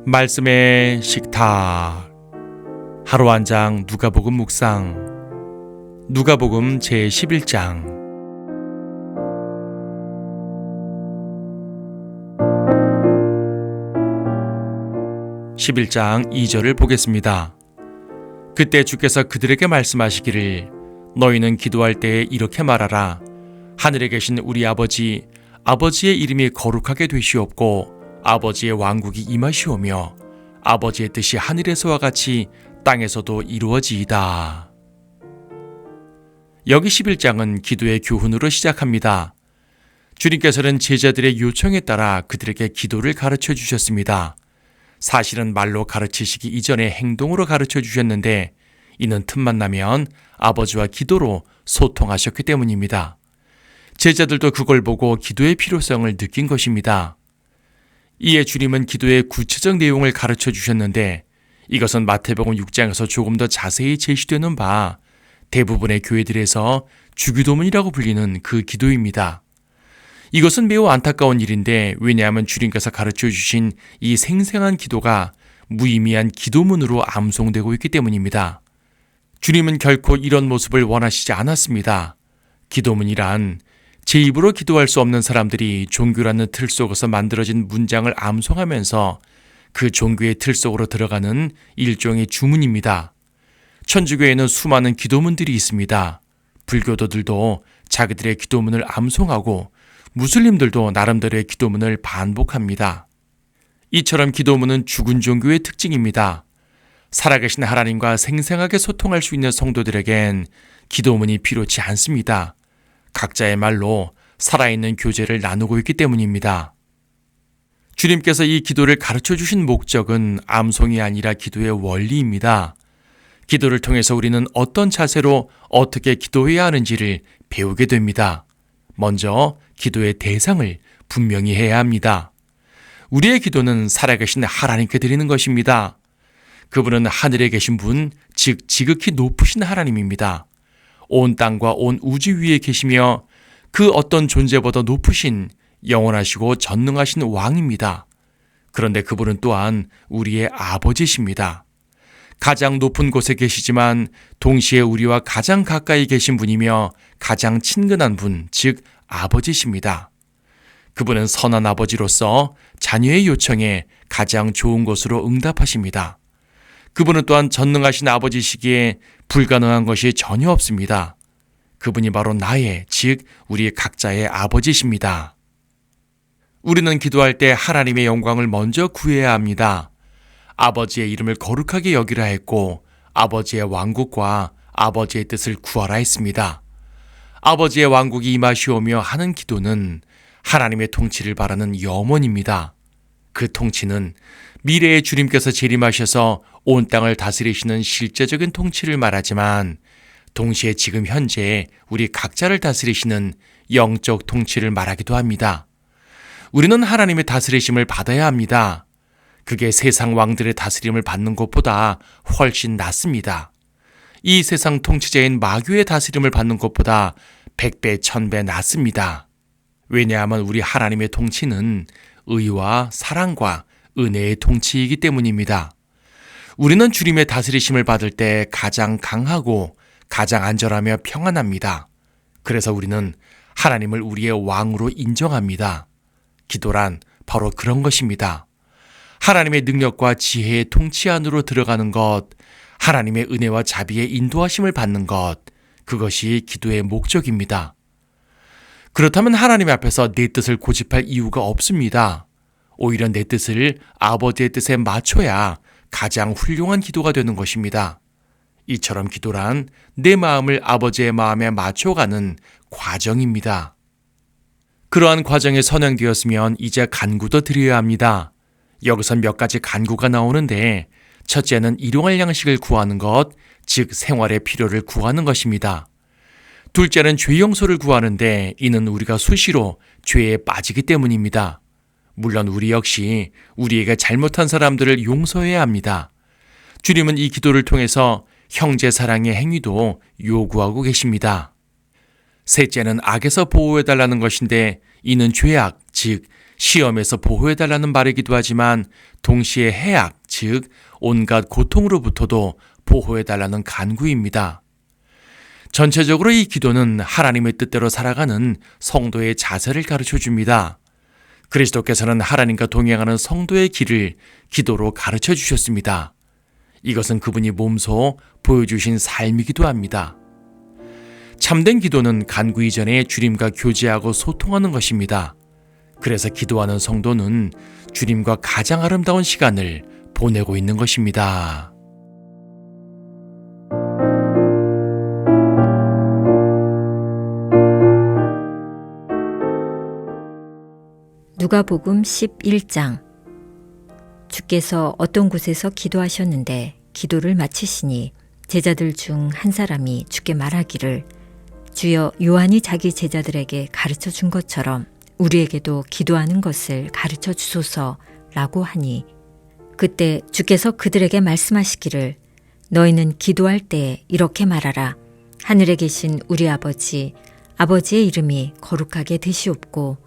말씀의 식탁. 하루 한 장 누가복음 묵상. 누가복음 제11장. 11장 2절을 보겠습니다. 그때 주께서 그들에게 말씀하시기를 너희는 기도할 때에 이렇게 말하라. 하늘에 계신 우리 아버지, 아버지의 이름이 거룩하게 되시옵고 아버지의 왕국이 임하시오며 아버지의 뜻이 하늘에서와 같이 땅에서도 이루어지이다. 여기 11장은 기도의 교훈으로 시작합니다. 주님께서는 제자들의 요청에 따라 그들에게 기도를 가르쳐 주셨습니다. 사실은 말로 가르치시기 이전에 행동으로 가르쳐 주셨는데 이는 틈만 나면 아버지와 기도로 소통하셨기 때문입니다. 제자들도 그걸 보고 기도의 필요성을 느낀 것입니다. 이에 주님은 기도의 구체적 내용을 가르쳐 주셨는데 이것은 마태복음 6장에서 조금 더 자세히 제시되는 바 대부분의 교회들에서 주기도문이라고 불리는 그 기도입니다. 이것은 매우 안타까운 일인데 왜냐하면 주님께서 가르쳐 주신 이 생생한 기도가 무의미한 기도문으로 암송되고 있기 때문입니다. 주님은 결코 이런 모습을 원하시지 않았습니다. 기도문이란 제 입으로 기도할 수 없는 사람들이 종교라는 틀 속에서 만들어진 문장을 암송하면서 그 종교의 틀 속으로 들어가는 일종의 주문입니다. 천주교에는 수많은 기도문들이 있습니다. 불교도들도 자기들의 기도문을 암송하고 무슬림들도 나름대로의 기도문을 반복합니다. 이처럼 기도문은 죽은 종교의 특징입니다. 살아계신 하나님과 생생하게 소통할 수 있는 성도들에겐 기도문이 필요치 않습니다. 각자의 말로 살아있는 교제를 나누고 있기 때문입니다. 주님께서 이 기도를 가르쳐 주신 목적은 암송이 아니라 기도의 원리입니다. 기도를 통해서 우리는 어떤 자세로 어떻게 기도해야 하는지를 배우게 됩니다. 먼저 기도의 대상을 분명히 해야 합니다. 우리의 기도는 살아계신 하나님께 드리는 것입니다. 그분은 하늘에 계신 분, 즉 지극히 높으신 하나님입니다. 온 땅과 온 우주 위에 계시며 그 어떤 존재보다 높으신 영원하시고 전능하신 왕입니다. 그런데 그분은 또한 우리의 아버지십니다. 가장 높은 곳에 계시지만 동시에 우리와 가장 가까이 계신 분이며 가장 친근한 분, 즉 아버지십니다. 그분은 선한 아버지로서 자녀의 요청에 가장 좋은 것으로 응답하십니다. 그분은 또한 전능하신 아버지시기에 불가능한 것이 전혀 없습니다. 그분이 바로 나의, 즉 우리 각자의 아버지십니다. 우리는 기도할 때 하나님의 영광을 먼저 구해야 합니다. 아버지의 이름을 거룩하게 여기라 했고 아버지의 왕국과 아버지의 뜻을 구하라 했습니다. 아버지의 왕국이 임하시오며 하는 기도는 하나님의 통치를 바라는 염원입니다. 그 통치는 미래에 주님께서 재림하셔서 온 땅을 다스리시는 실제적인 통치를 말하지만 동시에 지금 현재 우리 각자를 다스리시는 영적 통치를 말하기도 합니다. 우리는 하나님의 다스리심을 받아야 합니다. 그게 세상 왕들의 다스림을 받는 것보다 훨씬 낫습니다. 이 세상 통치자인 마귀의 다스림을 받는 것보다 100배, 1000배 낫습니다. 왜냐하면 우리 하나님의 통치는 의와 사랑과 은혜의 통치이기 때문입니다. 우리는 주님의 다스리심을 받을 때 가장 강하고 가장 안전하며 평안합니다. 그래서 우리는 하나님을 우리의 왕으로 인정합니다. 기도란 바로 그런 것입니다. 하나님의 능력과 지혜의 통치 안으로 들어가는 것, 하나님의 은혜와 자비의 인도하심을 받는 것, 그것이 기도의 목적입니다. 그렇다면 하나님 앞에서 내 뜻을 고집할 이유가 없습니다. 오히려 내 뜻을 아버지의 뜻에 맞춰야 가장 훌륭한 기도가 되는 것입니다. 이처럼 기도란 내 마음을 아버지의 마음에 맞춰가는 과정입니다. 그러한 과정이 선행되었으면 이제 간구도 드려야 합니다. 여기서 몇 가지 간구가 나오는데 첫째는 일용할 양식을 구하는 것, 즉 생활의 필요를 구하는 것입니다. 둘째는 죄 용서를 구하는데 이는 우리가 수시로 죄에 빠지기 때문입니다. 물론 우리 역시 우리에게 잘못한 사람들을 용서해야 합니다. 주님은 이 기도를 통해서 형제 사랑의 행위도 요구하고 계십니다. 셋째는 악에서 보호해달라는 것인데 이는 죄악, 즉 시험에서 보호해달라는 말이기도 하지만 동시에 해악, 즉 온갖 고통으로부터도 보호해달라는 간구입니다. 전체적으로 이 기도는 하나님의 뜻대로 살아가는 성도의 자세를 가르쳐 줍니다. 그리스도께서는 하나님과 동행하는 성도의 길을 기도로 가르쳐 주셨습니다. 이것은 그분이 몸소 보여주신 삶이기도 합니다. 참된 기도는 간구 이전에 주님과 교제하고 소통하는 것입니다. 그래서 기도하는 성도는 주님과 가장 아름다운 시간을 보내고 있는 것입니다. 누가복음 11장. 주께서 어떤 곳에서 기도하셨는데 기도를 마치시니 제자들 중 한 사람이 주께 말하기를, 주여, 요한이 자기 제자들에게 가르쳐 준 것처럼 우리에게도 기도하는 것을 가르쳐 주소서라고 하니, 그때 주께서 그들에게 말씀하시기를, 너희는 기도할 때 이렇게 말하라. 하늘에 계신 우리 아버지, 아버지의 이름이 거룩하게 되시옵고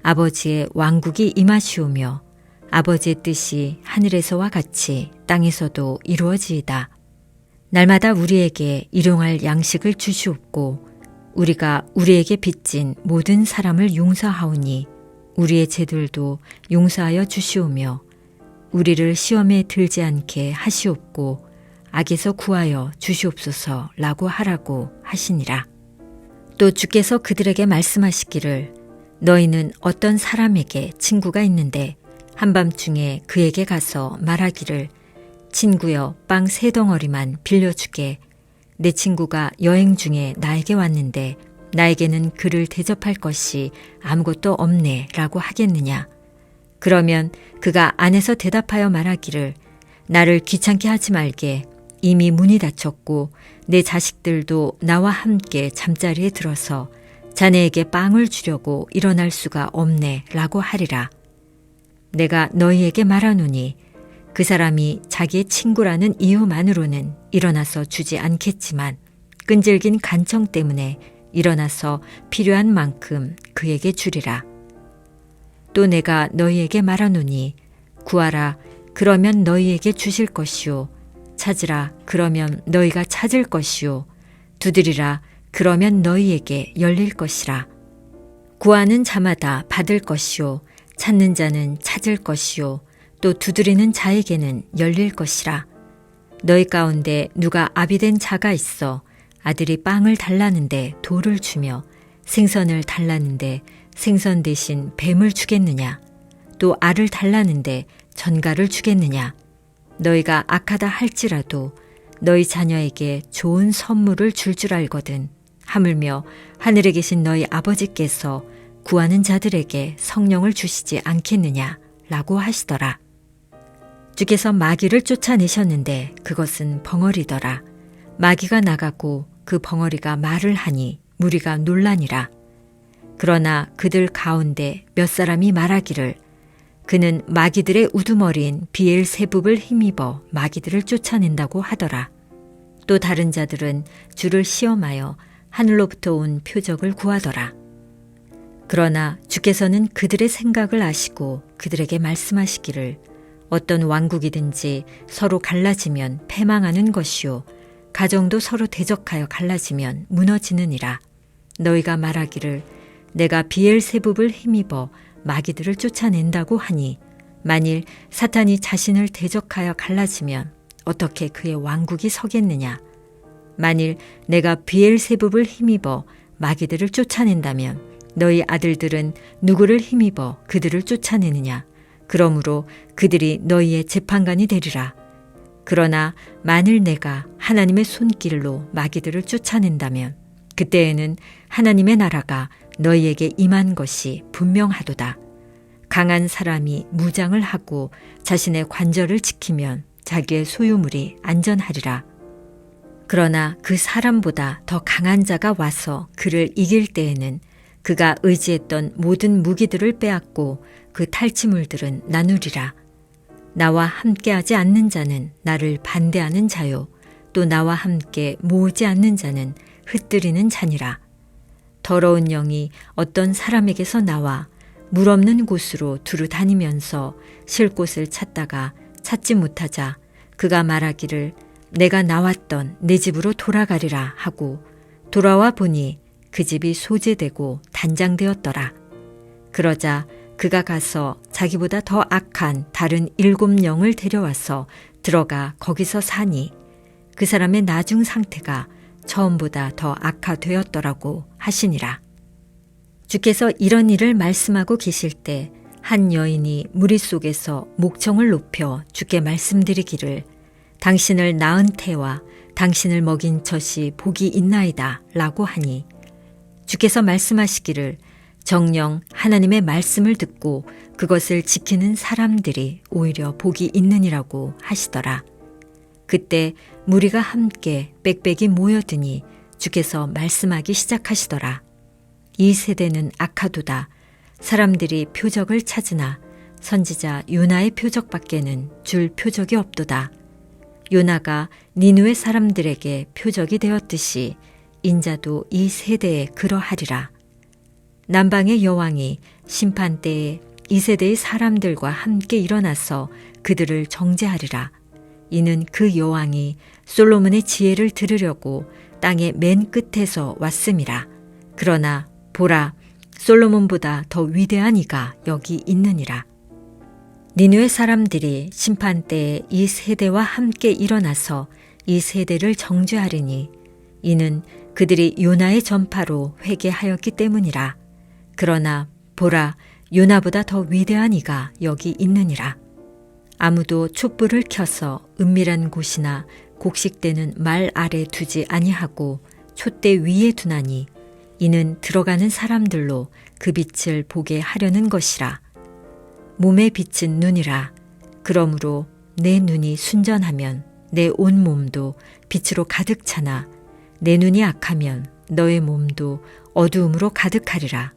아버지의 왕국이 임하시오며 아버지의 뜻이 하늘에서와 같이 땅에서도 이루어지이다. 날마다 우리에게 일용할 양식을 주시옵고 우리가 우리에게 빚진 모든 사람을 용서하오니 우리의 죄들도 용서하여 주시오며 우리를 시험에 들지 않게 하시옵고 악에서 구하여 주시옵소서라고 하라고 하시니라. 또 주께서 그들에게 말씀하시기를, 너희는 어떤 사람에게 친구가 있는데 한밤중에 그에게 가서 말하기를, 친구여, 빵 3덩어리만 빌려주게. 내 친구가 여행 중에 나에게 왔는데 나에게는 그를 대접할 것이 아무것도 없네 라고 하겠느냐. 그러면 그가 안에서 대답하여 말하기를, 나를 귀찮게 하지 말게. 이미 문이 닫혔고 내 자식들도 나와 함께 잠자리에 들어서 자네에게 빵을 주려고 일어날 수가 없네 라고 하리라. 내가 너희에게 말하노니 그 사람이 자기의 친구라는 이유만으로는 일어나서 주지 않겠지만 끈질긴 간청 때문에 일어나서 필요한 만큼 그에게 주리라. 또 내가 너희에게 말하노니 구하라, 그러면 너희에게 주실 것이요. 찾으라, 그러면 너희가 찾을 것이요. 두드리라, 그러면 너희에게 열릴 것이라. 구하는 자마다 받을 것이요. 찾는 자는 찾을 것이요. 또 두드리는 자에게는 열릴 것이라. 너희 가운데 누가 아비된 자가 있어 아들이 빵을 달라는데 돌을 주며 생선을 달라는데 생선 대신 뱀을 주겠느냐? 또 알을 달라는데 전갈을 주겠느냐? 너희가 악하다 할지라도 너희 자녀에게 좋은 선물을 줄 알거든. 하물며 하늘에 계신 너희 아버지께서 구하는 자들에게 성령을 주시지 않겠느냐? 라고 하시더라. 주께서 마귀를 쫓아내셨는데 그것은 벙어리더라. 마귀가 나가고 그 벙어리가 말을 하니 무리가 놀라니라. 그러나 그들 가운데 몇 사람이 말하기를, 그는 마귀들의 우두머리인 비엘세붑을 힘입어 마귀들을 쫓아낸다고 하더라. 또 다른 자들은 주를 시험하여 하늘로부터 온 표적을 구하더라. 그러나 주께서는 그들의 생각을 아시고 그들에게 말씀하시기를, 어떤 왕국이든지 서로 갈라지면 패망하는 것이요 가정도 서로 대적하여 갈라지면 무너지느니라. 너희가 말하기를 내가 비엘세붑을 힘입어 마귀들을 쫓아낸다고 하니, 만일 사탄이 자신을 대적하여 갈라지면 어떻게 그의 왕국이 서겠느냐? 만일 내가 비엘세붑을 힘입어 마귀들을 쫓아낸다면 너희 아들들은 누구를 힘입어 그들을 쫓아내느냐? 그러므로 그들이 너희의 재판관이 되리라. 그러나 만일 내가 하나님의 손길로 마귀들을 쫓아낸다면 그때에는 하나님의 나라가 너희에게 임한 것이 분명하도다. 강한 사람이 무장을 하고 자신의 관절을 지키면 자기의 소유물이 안전하리라. 그러나 그 사람보다 더 강한 자가 와서 그를 이길 때에는 그가 의지했던 모든 무기들을 빼앗고 그 탈취물들은 나누리라. 나와 함께하지 않는 자는 나를 반대하는 자요, 또 나와 함께 모으지 않는 자는 흩뜨리는 자니라. 더러운 영이 어떤 사람에게서 나와 물 없는 곳으로 두루 다니면서 쉴 곳을 찾다가 찾지 못하자 그가 말하기를 내가 나왔던 내 집으로 돌아가리라 하고 돌아와 보니 그 집이 소재되고 단장되었더라. 그러자 그가 가서 자기보다 더 악한 다른 7영을 데려와서 들어가 거기서 사니 그 사람의 나중 상태가 처음보다 더 악화되었더라고 하시니라. 주께서 이런 일을 말씀하고 계실 때 한 여인이 무리 속에서 목청을 높여 주께 말씀드리기를 당신을 낳은 태와 당신을 먹인 젖이 복이 있나이다 라고 하니 주께서 말씀하시기를 정녕 하나님의 말씀을 듣고 그것을 지키는 사람들이 오히려 복이 있느니라고 하시더라. 그때 무리가 함께 빽빽이 모여드니 주께서 말씀하기 시작하시더라. 이 세대는 악하도다. 사람들이 표적을 찾으나 선지자 요나의 표적밖에는 줄 표적이 없도다. 요나가 니느웨 사람들에게 표적이 되었듯이 인자도 이 세대에 그러하리라. 남방의 여왕이 심판 때에 이 세대의 사람들과 함께 일어나서 그들을 정죄하리라. 이는 그 여왕이 솔로몬의 지혜를 들으려고 땅의 맨 끝에서 왔음이라. 그러나 보라, 솔로몬보다 더 위대한 이가 여기 있느니라. 니느웨 사람들이 심판 때에 이 세대와 함께 일어나서 이 세대를 정죄하리니 이는 그들이 요나의 전파로 회개하였기 때문이라. 그러나 보라, 요나보다 더 위대한 이가 여기 있느니라. 아무도 촛불을 켜서 은밀한 곳이나 곡식되는 말 아래 두지 아니하고 촛대 위에 두나니 이는 들어가는 사람들로 그 빛을 보게 하려는 것이라. 몸에 빛은 눈이라. 그러므로 내 눈이 순전하면 내 온 몸도 빛으로 가득 차나 내 눈이 악하면 너의 몸도 어두움으로 가득하리라.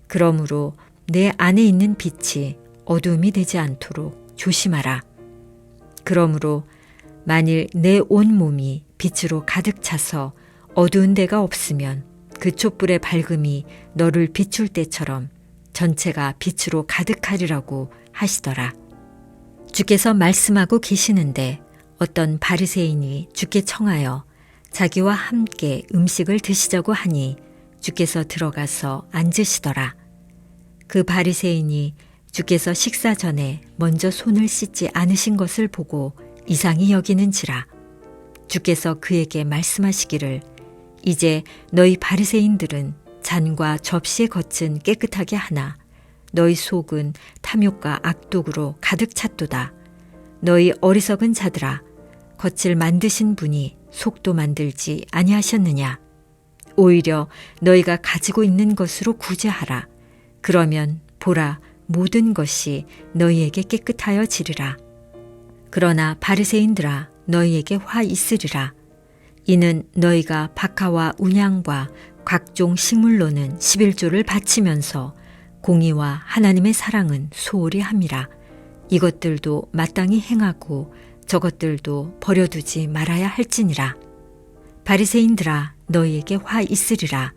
그러므로 내 안에 있는 빛이 어두움이 되지 않도록 조심하라. 그러므로 만일 내 온 몸이 빛으로 가득 차서 어두운 데가 없으면 그 촛불의 밝음이 너를 비출 때처럼 전체가 빛으로 가득하리라고 하시더라. 주께서 말씀하고 계시는데 어떤 바리새인이 주께 청하여 자기와 함께 음식을 드시자고 하니 주께서 들어가서 앉으시더라. 그 바리새인이 주께서 식사 전에 먼저 손을 씻지 않으신 것을 보고 이상히 여기는지라. 주께서 그에게 말씀하시기를 이제 너희 바리새인들은 잔과 접시의 겉은 깨끗하게 하나 너희 속은 탐욕과 악독으로 가득 찼도다. 너희 어리석은 자들아, 겉을 만드신 분이 속도 만들지 아니하셨느냐? 오히려 너희가 가지고 있는 것으로 구제하라. 그러면 보라, 모든 것이 너희에게 깨끗하여 지리라. 그러나 바리새인들아, 너희에게 화 있으리라. 이는 너희가 박하와 운양과 각종 식물로는 11조를 바치면서 공의와 하나님의 사랑은 소홀히 함이라. 이것들도 마땅히 행하고 저것들도 버려두지 말아야 할지니라. 바리새인들아, 너희에게 화 있으리라.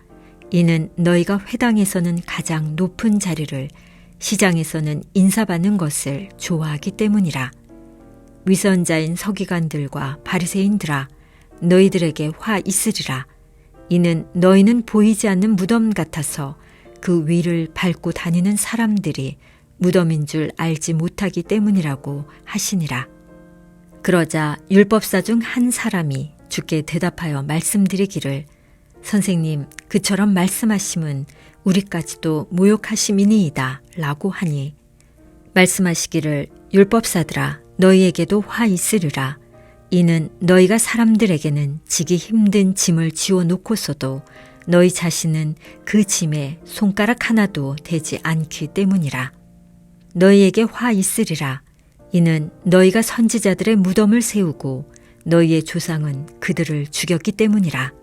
이는 너희가 회당에서는 가장 높은 자리를, 시장에서는 인사받는 것을 좋아하기 때문이라. 위선자인 서기관들과 바리새인들아, 너희들에게 화 있으리라. 이는 너희는 보이지 않는 무덤 같아서 그 위를 밟고 다니는 사람들이 무덤인 줄 알지 못하기 때문이라고 하시니라. 그러자 율법사 중 한 사람이 주께 대답하여 말씀드리기를 선생님, 그처럼 말씀하심은 우리까지도 모욕하심이니이다 라고 하니 말씀하시기를 율법사들아, 너희에게도 화 있으리라. 이는 너희가 사람들에게는 지기 힘든 짐을 지워 놓고서도 너희 자신은 그 짐에 손가락 하나도 대지 않기 때문이라. 너희에게 화 있으리라. 이는 너희가 선지자들의 무덤을 세우고 너희의 조상은 그들을 죽였기 때문이라.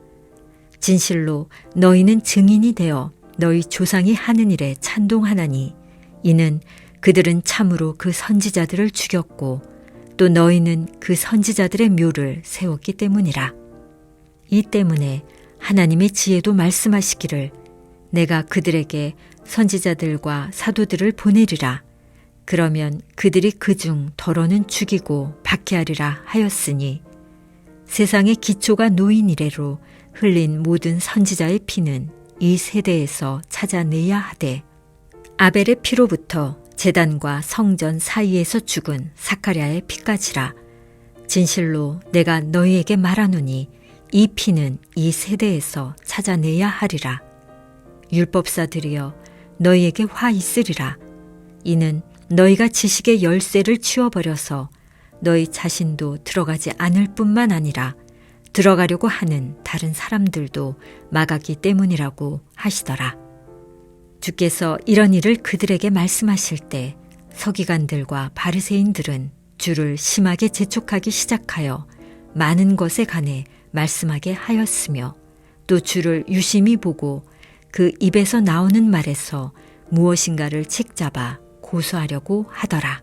진실로 너희는 증인이 되어 너희 조상이 하는 일에 찬동하나니 이는 그들은 참으로 그 선지자들을 죽였고 또 너희는 그 선지자들의 묘를 세웠기 때문이라. 이 때문에 하나님의 지혜도 말씀하시기를 내가 그들에게 선지자들과 사도들을 보내리라. 그러면 그들이 그중 더러는 죽이고 박해하리라 하였으니 세상의 기초가 놓인 이래로 흘린 모든 선지자의 피는 이 세대에서 찾아내야 하되 아벨의 피로부터 제단과 성전 사이에서 죽은 사카랴의 피까지라. 진실로 내가 너희에게 말하노니 이 피는 이 세대에서 찾아내야 하리라. 율법사들이여 너희에게 화 있으리라. 이는 너희가 지식의 열쇠를 치워버려서 너희 자신도 들어가지 않을 뿐만 아니라 들어가려고 하는 다른 사람들도 막았기 때문이라고 하시더라. 주께서 이런 일을 그들에게 말씀하실 때 서기관들과 바리새인들은 주를 심하게 재촉하기 시작하여 많은 것에 관해 말씀하게 하였으며 또 주를 유심히 보고 그 입에서 나오는 말에서 무엇인가를 책잡아 고소하려고 하더라.